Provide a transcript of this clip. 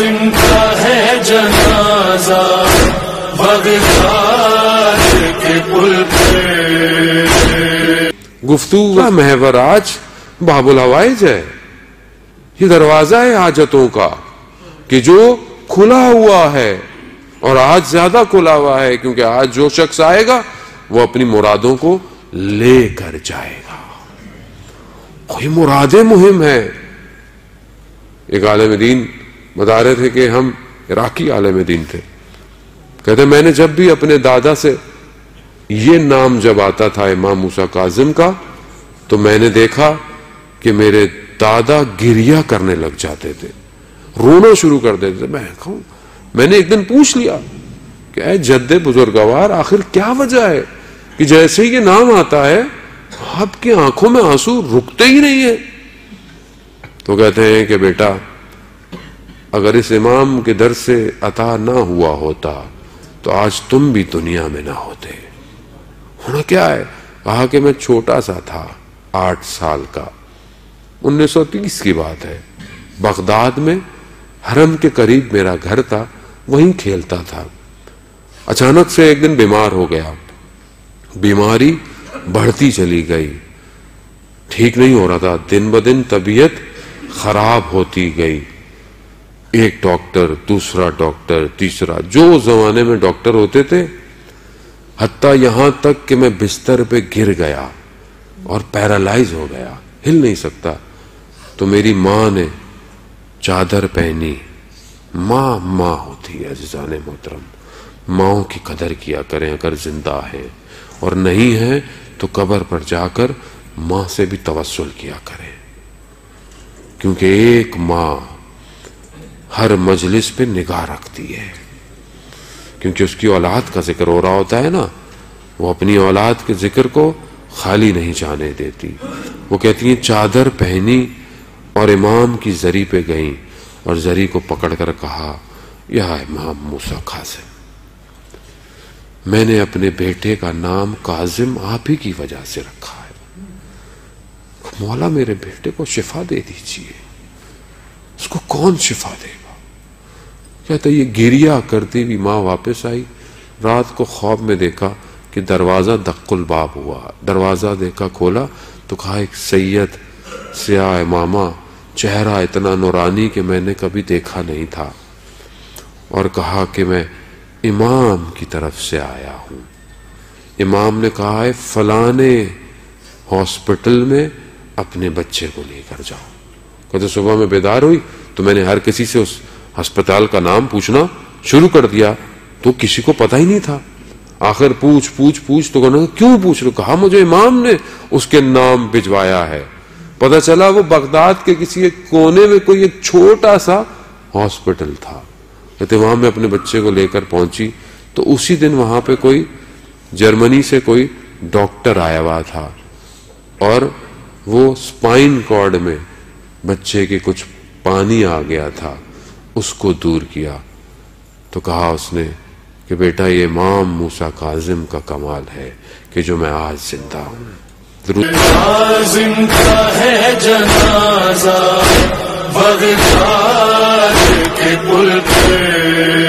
کاظم کا ہے جنازہ بغداد کے پل پہ. گفتگو کا محور آج باب الحوائج ہے. یہ دروازہ ہے حاجتوں کا کہ جو کھلا ہوا ہے، اور آج زیادہ کھلا ہوا ہے کیونکہ آج جو شخص آئے گا وہ اپنی مرادوں کو لے کر جائے گا. کوئی مرادیں مہم ہے. ایک عالم دین بتا رہے تھے کہ ہم عراقی عالم دین تھے، کہتے میں نے جب بھی اپنے دادا سے یہ نام جب آتا تھا امام موسیٰ کاظم کا تو میں نے دیکھا کہ میرے دادا گریہ کرنے لگ جاتے تھے، رونا شروع کر دیتے تھے. میں نے ایک دن پوچھ لیا کہ اے جد بزرگوار آخر کیا وجہ ہے کہ جیسے ہی یہ نام آتا ہے آپ کی آنکھوں میں آنسو رکتے ہی نہیں ہیں؟ تو کہتے ہیں کہ بیٹا اگر اس امام کے در سے عطا نہ ہوا ہوتا تو آج تم بھی دنیا میں نہ ہوتے. ہونا کیا ہے؟ کہا کہ میں چھوٹا سا تھا، 8 سال کا، 1930 کی بات ہے. بغداد میں حرم کے قریب میرا گھر تھا، وہیں کھیلتا تھا. اچانک سے ایک دن بیمار ہو گیا. بیماری بڑھتی چلی گئی، ٹھیک نہیں ہو رہا تھا. دن بدن طبیعت خراب ہوتی گئی. ایک ڈاکٹر، دوسرا ڈاکٹر، تیسرا، جو زمانے میں ڈاکٹر ہوتے تھے، حتیٰ یہاں تک کہ میں بستر پہ گر گیا اور پیرالائز ہو گیا، ہل نہیں سکتا. تو میری ماں نے چادر پہنی. ماں ہوتی ہے عزیزان محترم. ماؤں کی قدر کیا کریں اگر زندہ ہے، اور نہیں ہے تو قبر پر جا کر ماں سے بھی توسل کیا کریں، کیونکہ ایک ماں ہر مجلس پہ نگاہ رکھتی ہے. کیونکہ اس کی اولاد کا ذکر ہو رہا ہوتا ہے نا، وہ اپنی اولاد کے ذکر کو خالی نہیں جانے دیتی. وہ کہتی ہیں چادر پہنی اور امام کی زری پہ گئیں اور زری کو پکڑ کر کہا یا امام موسیٰ کاظم، میں نے اپنے بیٹے کا نام کاظم آپ ہی کی وجہ سے رکھا ہے. مولا میرے بیٹے کو شفا دے دیجیے. اس کو کون شفا دے گا؟ کہتا یہ گریہ کرتی ہوئی ماں واپس آئی. رات کو خواب میں دیکھا کہ دروازہ دق الباب ہوا. دروازہ دیکھا، کھولا تو کہا ایک سید سیاہ امامہ، چہرہ اتنا نورانی کہ میں نے کبھی دیکھا نہیں تھا، اور کہا کہ میں امام کی طرف سے آیا ہوں. امام نے کہا ہے فلانے ہاسپٹل میں اپنے بچے کو لے کر جاؤ. کہتے صبح میں بیدار ہوئی تو میں نے ہر کسی سے اس ہسپتال کا نام پوچھنا شروع کر دیا، تو کسی کو پتہ ہی نہیں تھا. آخر پوچھ تو کہنا کیوں پوچھ رہے؟ کہا مجھے امام نے اس کے نام بھجوایا ہے. پتہ چلا وہ بغداد کے کسی ایک کونے میں کوئی ایک چھوٹا سا ہاسپٹل تھا. کہتے وہاں میں اپنے بچے کو لے کر پہنچی تو اسی دن وہاں پہ کوئی جرمنی سے کوئی ڈاکٹر آیا ہوا تھا، اور وہ سپائن کارڈ میں بچے کے کچھ پانی آ گیا تھا، اس کو دور کیا. تو کہا اس نے کہ بیٹا یہ امام موسیٰ کاظم کا کمال ہے کہ جو میں آج زندہ ہوں. کاظم کا ہے جنازہ بغداد کے پل پہ.